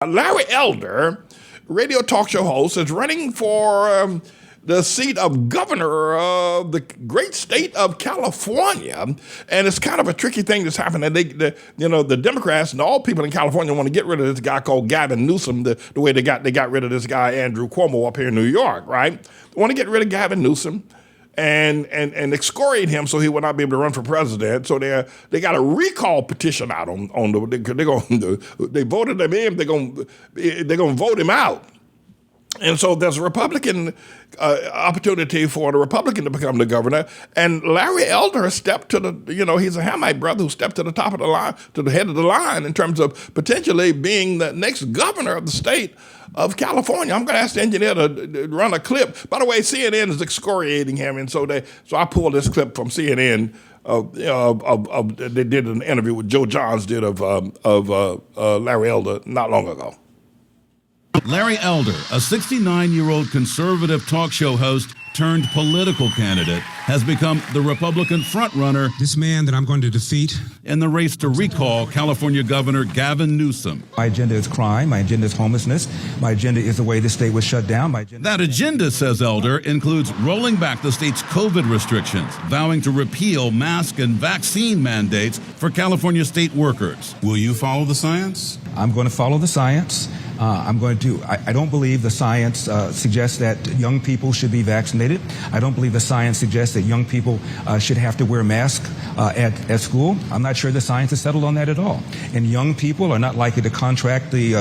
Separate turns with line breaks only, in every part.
Larry Elder, radio talk show host, is running for the seat of governor of the great state of California. And it's kind of a tricky thing that's happening. The Democrats and all people in California want to get rid of this guy called Gavin Newsom, the way they got rid of this guy, Andrew Cuomo, up here in New York, right? They want to get rid of Gavin Newsom and excoriate him so he will not be able to run for president. So they got a recall petition out they voted him in, they're gonna vote him out. And so there's a Republican opportunity for the Republican to become the governor. And Larry Elder stepped to he's a Hamite brother who stepped to the top of the line, to the head of the line in terms of potentially being the next governor of the state of California. I'm going to ask the engineer to run a clip. By the way, CNN is excoriating him. And so I pulled this clip from CNN. They did an interview with Joe Johns of Larry Elder not long ago.
Larry Elder, a 69-year-old conservative talk show host turned political candidate, has become the Republican frontrunner.
This man that I'm going to defeat
in the race to recall California Governor Gavin Newsom.
My agenda is crime. My agenda is homelessness. My agenda is the way the state was shut down.
That agenda, says Elder, includes rolling back the state's COVID restrictions, vowing to repeal mask and vaccine mandates for California state workers.
Will you follow the science?
I'm going to follow the science. I don't believe the science suggests that young people should be vaccinated. I don't believe the science suggests that young people should have to wear masks at school. I'm not sure the science is settled on that at all. And young people are not likely to contract the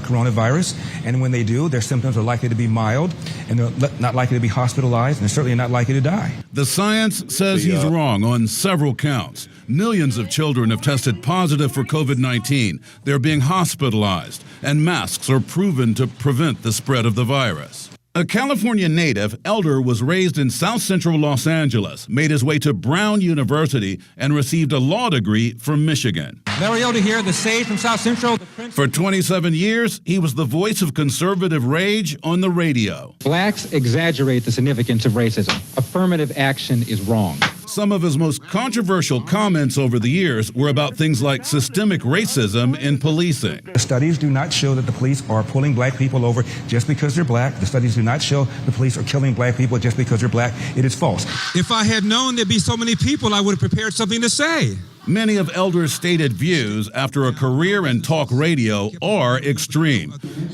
coronavirus. And when they do, their symptoms are likely to be mild, and they're not likely to be hospitalized, and they're certainly not likely to die.
The science says he's wrong on several counts. Millions of children have tested positive for COVID-19. They're being hospitalized, and masks are proven to prevent the spread of the virus. A California native, Elder was raised in South Central Los Angeles, made his way to Brown University, and received a law degree from Michigan.
Larry Elder here, the sage from South Central.
For 27 years, he was the voice of conservative rage on the radio.
Blacks exaggerate the significance of racism. Affirmative action is wrong.
Some of his most controversial comments over the years were about things like systemic racism in policing.
The studies do not show that the police are pulling black people over just because they're black. The studies do not show the police are killing black people just because they're black. It is false.
If I had known there'd be so many people, I would have prepared something to say.
Many of Elder's stated views after a career in talk radio are extreme.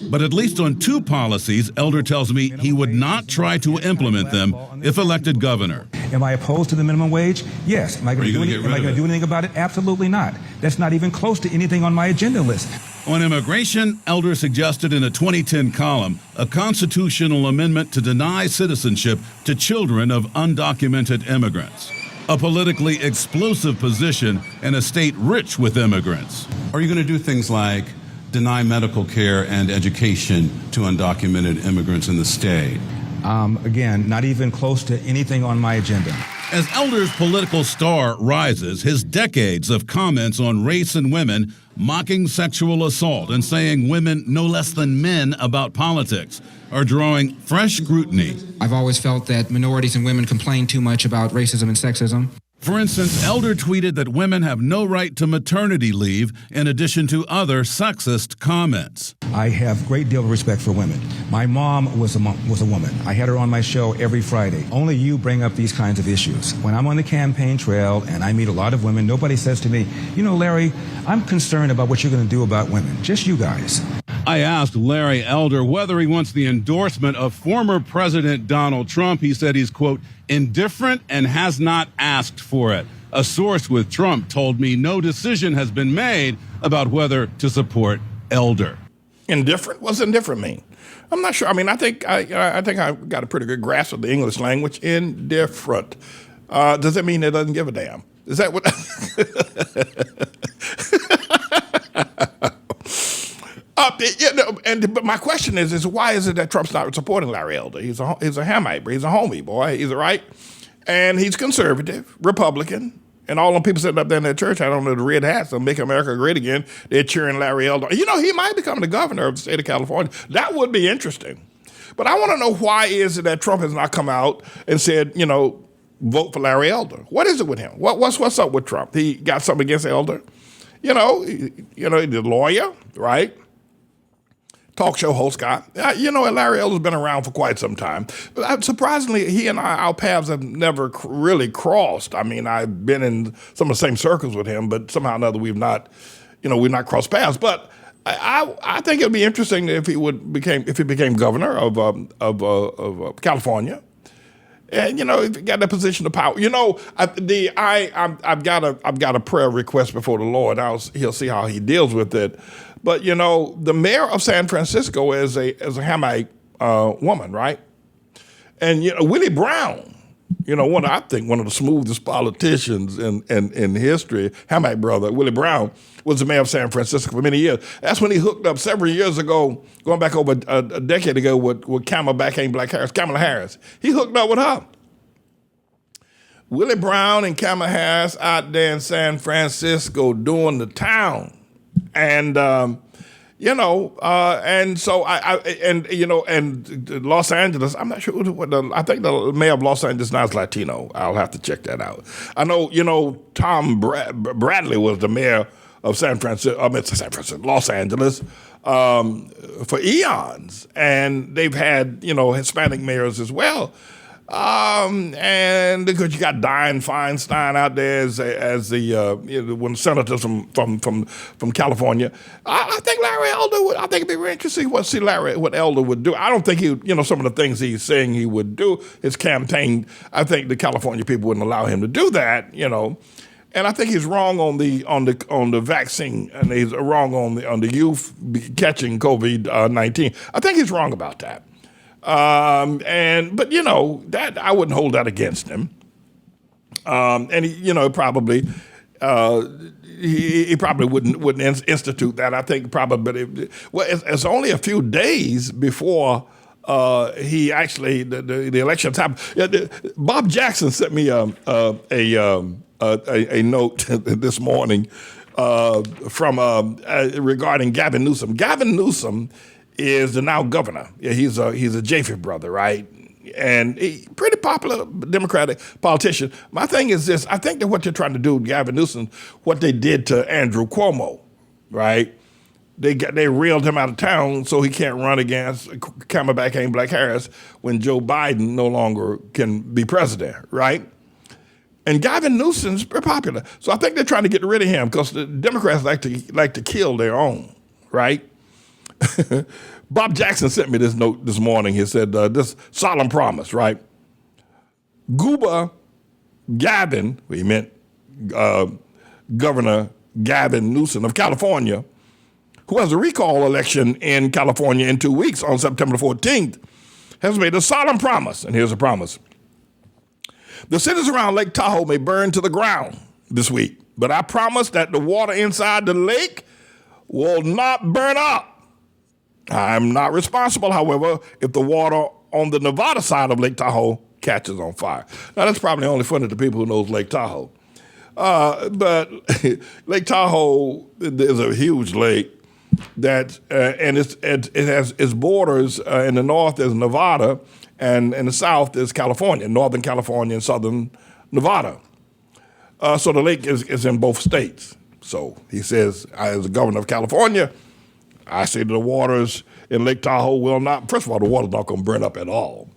But at least on two policies, Elder tells me he would not try to implement them if elected governor.
Am I opposed to the minimum wage? Yes. Am I going to do anything about it? Absolutely not. That's not even close to anything on my agenda list.
On immigration, Elder suggested in a 2010 column a constitutional amendment to deny citizenship to children of undocumented immigrants. A politically explosive position in a state rich with immigrants.
Are you going to do things like deny medical care and education to undocumented immigrants in the state?
Again, not even close to anything on my agenda.
As Elder's political star rises, his decades of comments on race and women, mocking sexual assault and saying women know less than men about politics, are drawing fresh scrutiny.
I've always felt that minorities and women complain too much about racism and sexism.
For instance, Elder tweeted that women have no right to maternity leave, in addition to other sexist comments.
I have a great deal of respect for women. My mom was a woman. I had her on my show every Friday. Only you bring up these kinds of issues. When I'm on the campaign trail and I meet a lot of women, nobody says to me, you know, Larry, I'm concerned about what you're going to do about women. Just you guys.
I asked Larry Elder whether he wants the endorsement of former President Donald Trump. He said he's, quote, indifferent and has not asked for it. A source with Trump told me no decision has been made about whether to support Elder.
Indifferent? What's indifferent mean? I'm not sure. I mean, I think I got a pretty good grasp of the English language. Indifferent. Does that mean it doesn't give a damn? Is that what? But my question is why is it that Trump's not supporting Larry Elder? He's a Hamite, he's a homie boy, he's right, and he's conservative, Republican, and all them people sitting up there in that church, I don't know, the red hats, they'll make America great again, they're cheering Larry Elder. You know, he might become the governor of the state of California. That would be interesting. But I want to know why is it that Trump has not come out and said, you know, vote for Larry Elder. What is it with him? What's up with Trump? He got something against Elder? He's a lawyer, right? talk show host guy. You know, Larry Elder's been around for quite some time. But surprisingly, he and our paths have never really crossed. I mean, I've been in some of the same circles with him, but somehow or another we've not crossed paths. But I think it'd be interesting if he became governor of California. And if you got that position of power, I've got a prayer request before the Lord. He'll see how he deals with it. But the mayor of San Francisco is a Hamite woman, right? And Willie Brown, one of the smoothest politicians in history, Hamite brother Willie Brown was the mayor of San Francisco for many years. That's when he hooked up several years ago, going back over a decade ago, with Kamala Harris. He hooked up with her. Willie Brown and Kamala Harris out there in San Francisco doing the town. And and so and Los Angeles, I'm not sure I think the mayor of Los Angeles now is Latino. I'll have to check that out. I know Tom Bradley was the mayor of Los Angeles for eons, and they've had Hispanic mayors as well. And because you got Dianne Feinstein out there as the one senators from California, I think Larry Elder I think it'd be very interesting what Elder would do. I don't think some of the things he's saying he would do, his campaign, I think the California people wouldn't allow him to do that, And I think he's wrong on the vaccine, and he's wrong on the youth catching COVID-19. I think he's wrong about that. But that I wouldn't hold that against him. And he probably wouldn't institute that. I think probably, it's only a few days before he actually the elections happened. Bob Jackson sent me a note this morning from regarding Gavin Newsom. Gavin Newsom is the now governor. Yeah, he's a Japheth brother, right? And he pretty popular Democratic politician. My thing is this: I think that what they're trying to do with Gavin Newsom, what they did to Andrew Cuomo, right? They reeled him out of town so he can't run against Kamala Harris when Joe Biden no longer can be president, right? And Gavin Newsom's very popular, so I think they're trying to get rid of him because the Democrats like to kill their own, right? Bob Jackson sent me this note this morning. He said, this solemn promise, right? Gooba Gavin, he meant Governor Gavin Newsom of California, who has a recall election in California in 2 weeks on September 14th, has made a solemn promise. And here's a promise. The cities around Lake Tahoe may burn to the ground this week, but I promise that the water inside the lake will not burn up. I'm not responsible, however, if the water on the Nevada side of Lake Tahoe catches on fire. Now, that's probably only funny to people who knows Lake Tahoe. But Lake Tahoe is a huge lake and it has its borders. In the north is Nevada, and in the south is California, Northern California and Southern Nevada. So the lake is in both states. So he says, as the governor of California, I say the waters in Lake Tahoe will not, first of all, the water's not going to burn up at all.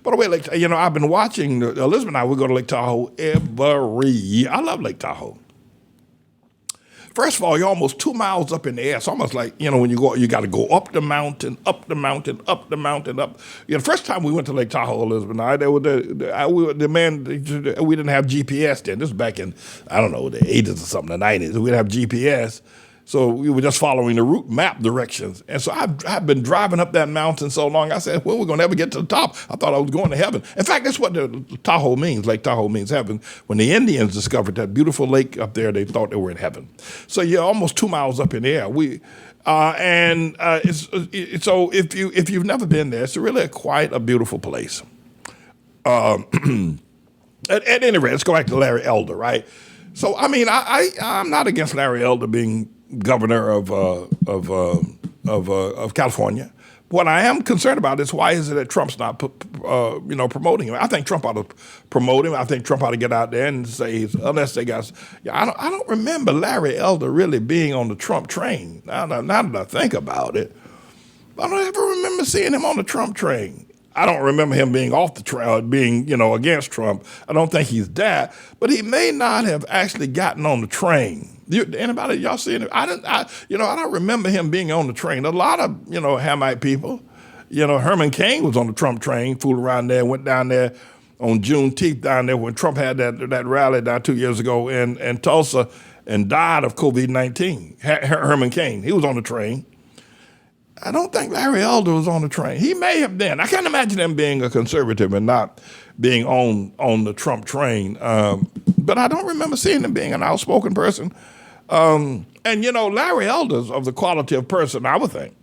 By the way, I've been watching, Elizabeth and I, we go to Lake Tahoe every year. I love Lake Tahoe. First of all, you're almost 2 miles up in the air. It's almost like, when you go, you got to go up the mountain, up. The first time we went to Lake Tahoe, Elizabeth and I, we didn't have GPS then. This was back in, I don't know, the 80s or something, the 90s. We didn't have GPS. So we were just following the route map directions. And so I've been driving up that mountain so long, I said, well, we're going to never get to the top. I thought I was going to heaven. In fact, that's what the Tahoe means. Lake Tahoe means heaven. When the Indians discovered that beautiful lake up there, they thought they were in heaven. So you're almost 2 miles up in the air. So if you've never been there, it's really quite a beautiful place. At any rate, let's go back to Larry Elder, right? So, I mean, I'm not against Larry Elder being governor of California. What I am concerned about is why is it that Trump's not, promoting him? I think Trump ought to promote him. I think Trump ought to get out there and say, unless they got, I don't remember Larry Elder really being on the Trump train. Now that I think about it, But I don't ever remember seeing him on the Trump train. I don't remember him being off the train, being, against Trump. I don't think he's that. But he may not have actually gotten on the train. Anybody, y'all see it? I don't remember him being on the train. A lot of, Hamite people, Herman Cain was on the Trump train, fooled around there, went down there on Juneteenth down there when Trump had that rally down 2 years ago in Tulsa and died of COVID-19. Herman Cain, he was on the train. I don't think Larry Elder was on the train. He may have been. I can't imagine him being a conservative and not being on the Trump train. But I don't remember seeing him being an outspoken person. And Larry Elder's of the quality of person, I would think,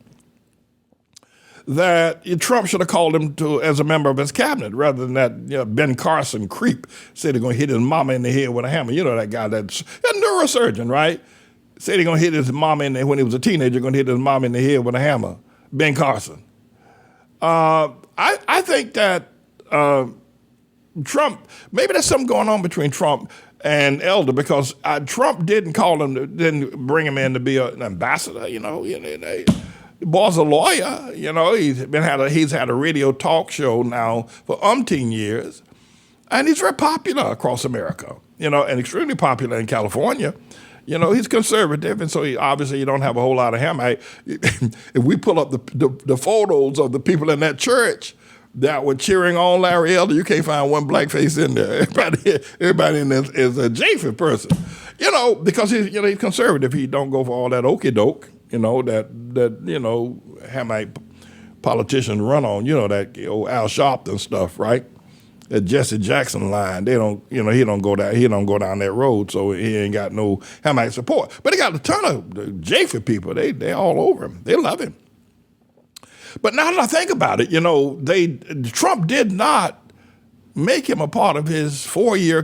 that Trump should have called him as a member of his cabinet rather than that Ben Carson creep said they're going to hit his mama in the head with a hammer. You know that guy that's a neurosurgeon, right? Said he's going to hit his mama when he was a teenager, going to hit his mom in the head with a hammer. Ben Carson. I think that Trump, maybe there's something going on between Trump and Elder because Trump didn't bring him in to be an ambassador. The boy's a lawyer. He's had a radio talk show now for umpteen years, and he's very popular across America. And extremely popular in California. He's conservative, and so obviously you don't have a whole lot of Hamite. If we pull up the photos of the people in that church that were cheering on Larry Elder, you can't find one black face in there. Everybody in there is a Japheth person, because he's conservative. He don't go for all that okey doke, that Hamite politicians run on, that old Al Sharpton stuff, right? That Jesse Jackson line, he don't go down that road, so he ain't got no Hamite support. But he got a ton of Japheth people. They all over him. They love him. But now that I think about it, Trump did not make him a part of his 4-year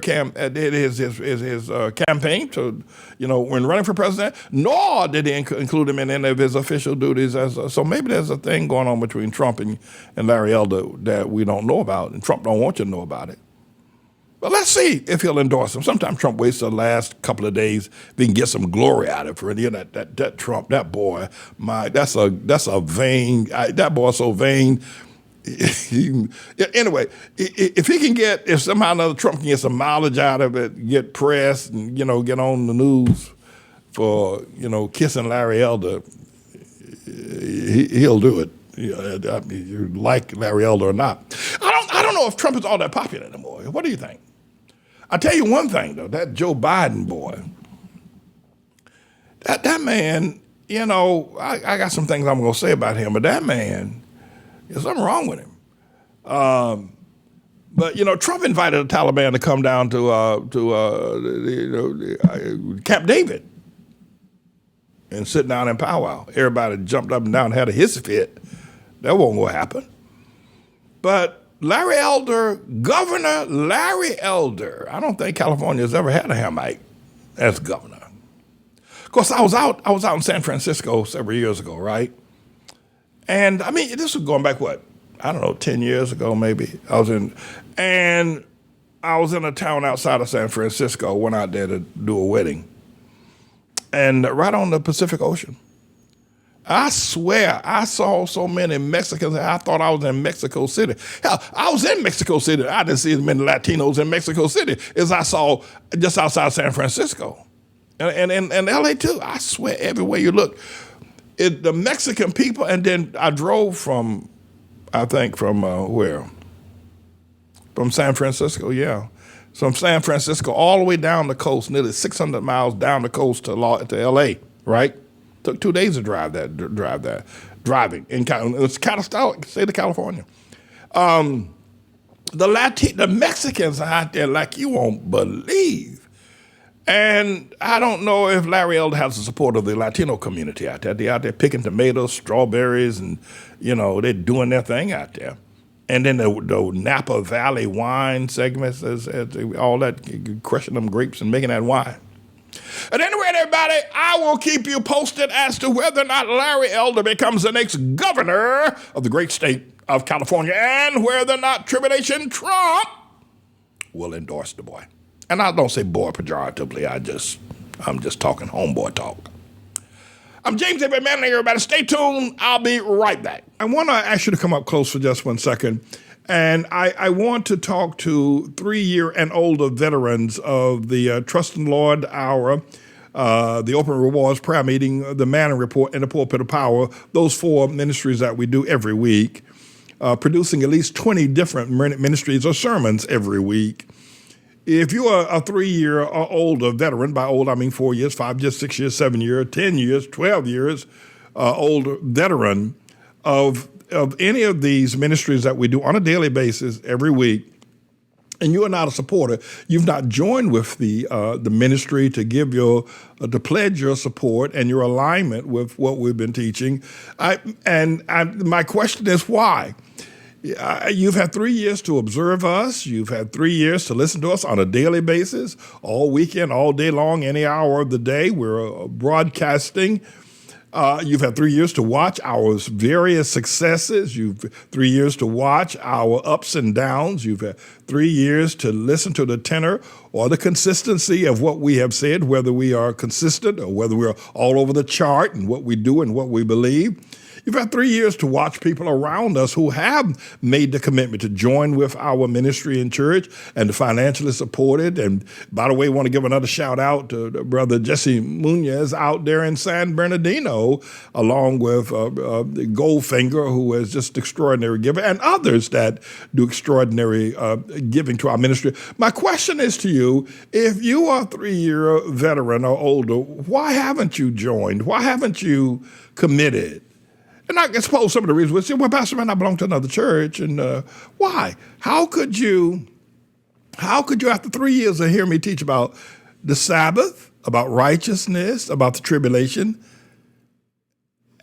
campaign to, when running for president, nor did he include him in any of his official duties. So maybe there's a thing going on between Trump and Larry Elder that we don't know about, and Trump don't want you to know about it. But let's see if he'll endorse him. Sometimes Trump waits the last couple of days if he can get some glory out of it. That Trump, that boy, that's a vain. That boy's so vain. Anyway, if somehow or another Trump can get some mileage out of it, get press, and get on the news for kissing Larry Elder, he'll do it. You like Larry Elder or not? I don't know if Trump is all that popular anymore. What do you think? I tell you one thing though, that Joe Biden boy, that man, I got some things I'm going to say about him, but that man. There's something wrong with him. But Trump invited the Taliban to come down to Camp David and sit down in powwow. Everybody jumped up and down and had a hissy fit. That wasn't going to happen. But Larry Elder, Governor Larry Elder, I don't think California has ever had a Hamite as governor. Of course, I was out in San Francisco several years ago, right? And this was going back, 10 years ago maybe. I was in a town outside of San Francisco, went out there to do a wedding. And right on the Pacific Ocean. I swear, I saw so many Mexicans, I thought I was in Mexico City. Hell, I was in Mexico City. I didn't see as many Latinos in Mexico City as I saw just outside San Francisco. And LA too. I swear, everywhere you look. The Mexican people, and then I drove from where? From San Francisco, yeah. From San Francisco all the way down the coast, nearly 600 miles down the coast to LA, right? Took 2 days to drive that, driving in it's catastrophic state of California. The Mexicans are out there like you won't believe. And I don't know if Larry Elder has the support of the Latino community out there. They're out there picking tomatoes, strawberries, and, they're doing their thing out there. And then the Napa Valley wine segments, all that, crushing them grapes and making that wine. At any rate, everybody, I will keep you posted as to whether or not Larry Elder becomes the next governor of the great state of California and whether or not Tribulation Trump will endorse the boy. And I don't say boy pejoratively. I'm just talking homeboy talk. I'm James David Manning. Everybody stay tuned. I'll be right back. I want to ask you to come up close for just 1 second. And I want to talk to 3-year and older veterans of the Trust in the Lord Hour, the Open Rewards Prayer Meeting, the Manning Report, and the Pulpit of Power, those 4 ministries that we do every week, producing at least 20 different ministries or sermons every week. If you are a 3-year or older veteran, by old I mean 4 years, 5 years, 6 years, 7 years, 10 years, 12 years, older veteran of any of these ministries that we do on a daily basis every week, and you are not a supporter, you've not joined with the ministry to give to pledge your support and your alignment with what we've been teaching. My question is why? You've had 3 years to observe us. You've had 3 years to listen to us on a daily basis, all weekend, all day long, any hour of the day. We're broadcasting. You've had 3 years to watch our various successes. You've 3 years to watch our ups and downs. You've had 3 years to listen to the tenor or the consistency of what we have said, whether we are consistent or whether we're all over the chart in what we do and what we believe. You've had 3 years to watch people around us who have made the commitment to join with our ministry in church and to financially support it. And by the way, I want to give another shout out to Brother Jesse Munoz out there in San Bernardino, along with Goldfinger, who is just extraordinary giver, and others that do extraordinary giving to our ministry. My question is to you, if you are a 3-year veteran or older, why haven't you joined? Why haven't you committed? And I suppose some of the reasons would say, well, Pastor Man, I belong to another church. And why? How could you, after 3 years of hearing me teach about the Sabbath, about righteousness, about the tribulation,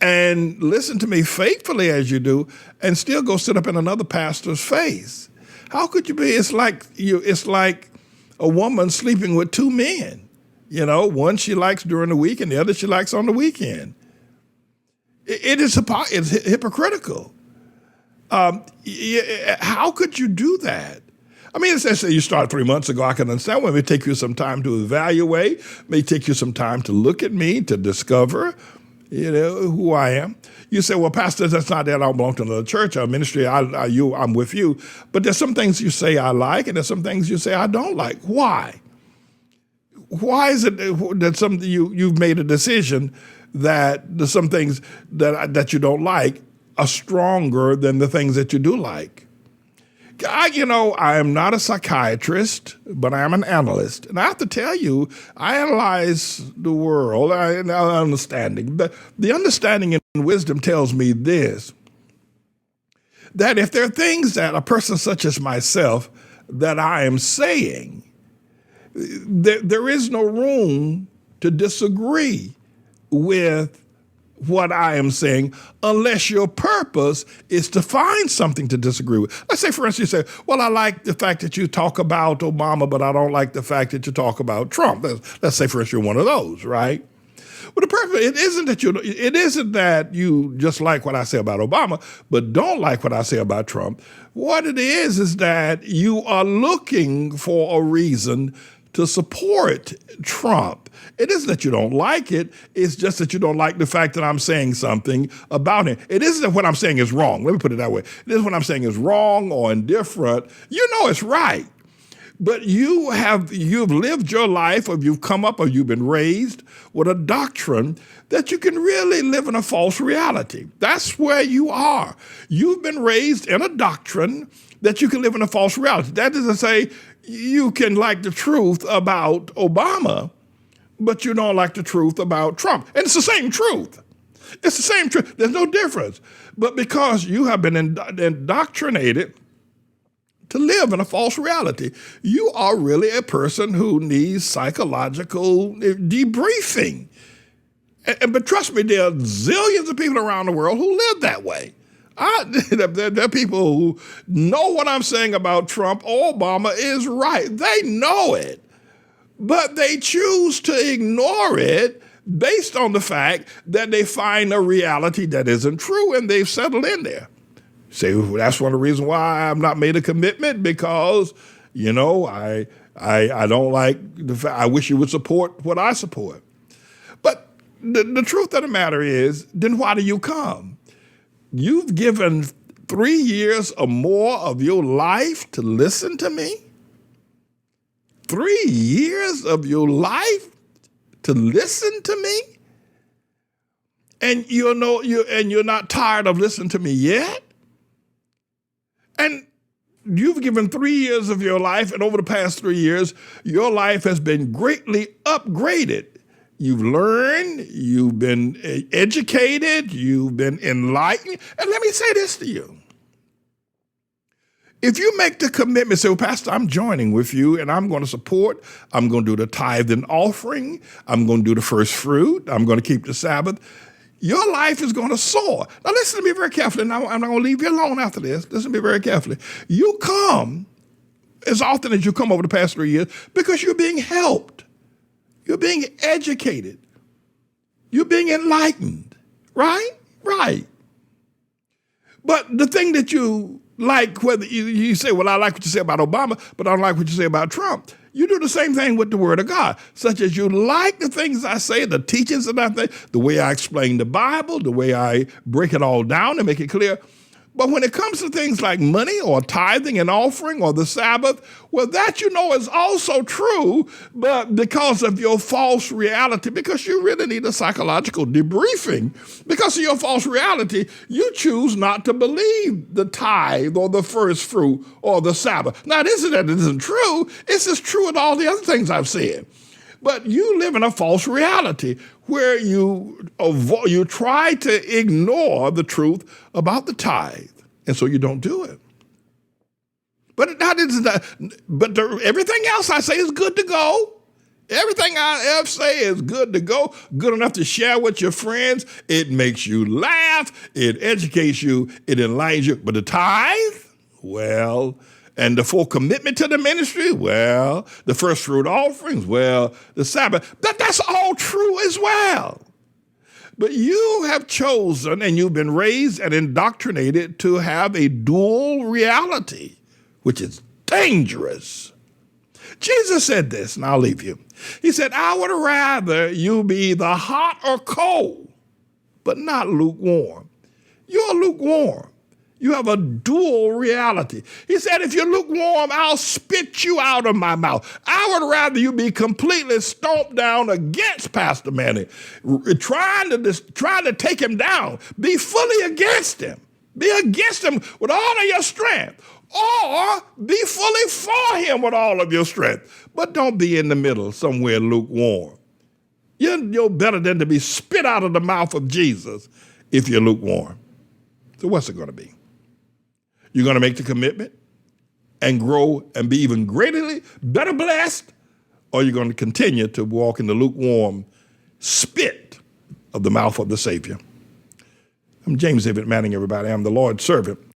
and listen to me faithfully as you do, and still go sit up in another pastor's face? How could you be? It's like a woman sleeping with 2 men. You know, one she likes during the week and the other she likes on the weekend. It's hypocritical. How could you do that? I mean, let's say you started 3 months ago. I can understand. Well, it may take you some time to evaluate. It may take you some time to look at me, to discover, who I am. You say, well, Pastor, that's not that. I don't belong to another church or ministry. I'm with you. But there's some things you say I like, and there's some things you say I don't like. Why? Why is it that you've made a decision that there's some things that you don't like are stronger than the things that you do like? I am not a psychiatrist, but I am an analyst. And I have to tell you, I analyze the world, understanding. The understanding and wisdom tells me this, that if there are things that a person such as myself that I am saying, there is no room to disagree with what I am saying unless your purpose is to find something to disagree with. Let's say, for instance, you say, well, I like the fact that you talk about Obama, but I don't like the fact that you talk about Trump. Let's say, for instance, you're one of those, right? Well, the purpose, it isn't that you just like what I say about Obama, but don't like what I say about Trump. What it is that you are looking for a reason to support Trump. It isn't that you don't like it. It's just that you don't like the fact that I'm saying something about him. It isn't that what I'm saying is wrong. Let me put it that way. It isn't what I'm saying is wrong or indifferent. You know it's right. But you've lived your life, or you've come up, or you've been raised with a doctrine that you can really live in a false reality. That's where you are. You've been raised in a doctrine that you can live in a false reality. That doesn't say you can like the truth about Obama, but you don't like the truth about Trump. And it's the same truth. It's the same truth. There's no difference. But because you have been indoctrinated to live in a false reality, you are really a person who needs psychological debriefing. But trust me, there are zillions of people around the world who live that way. There are people who know what I'm saying about Trump or Obama is right. They know it, but they choose to ignore it based on the fact that they find a reality that isn't true, and they've settled in there. Say, that's one of the reasons why I've not made a commitment, because, I don't like the fact, I wish you would support what I support. But the truth of the matter is, then why do you come? You've given 3 years or more of your life to listen to me? 3 years of your life to listen to me? And you're not tired of listening to me yet? And you've given 3 years of your life, and over the past 3 years, your life has been greatly upgraded. You've learned, you've been educated, you've been enlightened. And let me say this to you. If you make the commitment, say, well, Pastor, I'm joining with you and I'm going to support, I'm going to do the tithe and offering, I'm going to do the first fruit, I'm going to keep the Sabbath, your life is going to soar. Now listen to me very carefully. Now I'm not going to leave you alone after this. Listen to me very carefully. You come as often as you come over the past 3 years because you're being helped. You're being educated. You're being enlightened, right? Right. But the thing that you like, whether you say, well, I like what you say about Obama, but I don't like what you say about Trump. You do the same thing with the Word of God, such as you like the things I say, the teachings that I say, the way I explain the Bible, the way I break it all down and make it clear. But when it comes to things like money or tithing and offering or the Sabbath, well, that is also true, but because of your false reality, because you really need a psychological debriefing, because of your false reality, you choose not to believe the tithe or the first fruit or the Sabbath. Now, it isn't that it isn't true. It's as true with all the other things I've said. But you live in a false reality where you try to ignore the truth about the tithe, and so you don't do it. But everything else I say is good to go. Everything I ever say is good to go, good enough to share with your friends. It makes you laugh. It educates you. It enlightens you. But the tithe, well, and the full commitment to the ministry, well, the first fruit offerings, well, the Sabbath, that's all true as well. But you have chosen and you've been raised and indoctrinated to have a dual reality, which is dangerous. Jesus said this, and I'll leave you. He said, I would rather you be the hot or cold, but not lukewarm. You're lukewarm. You have a dual reality. He said, if you're lukewarm, I'll spit you out of my mouth. I would rather you be completely stomped down against Pastor Manny, trying to take him down. Be fully against him. Be against him with all of your strength. Or be fully for him with all of your strength. But don't be in the middle, somewhere lukewarm. You're better than to be spit out of the mouth of Jesus if you're lukewarm. So what's it going to be? You're going to make the commitment and grow and be even greatly better blessed, or you're going to continue to walk in the lukewarm spit of the mouth of the Savior. I'm James David Manning, everybody. I'm the Lord's servant.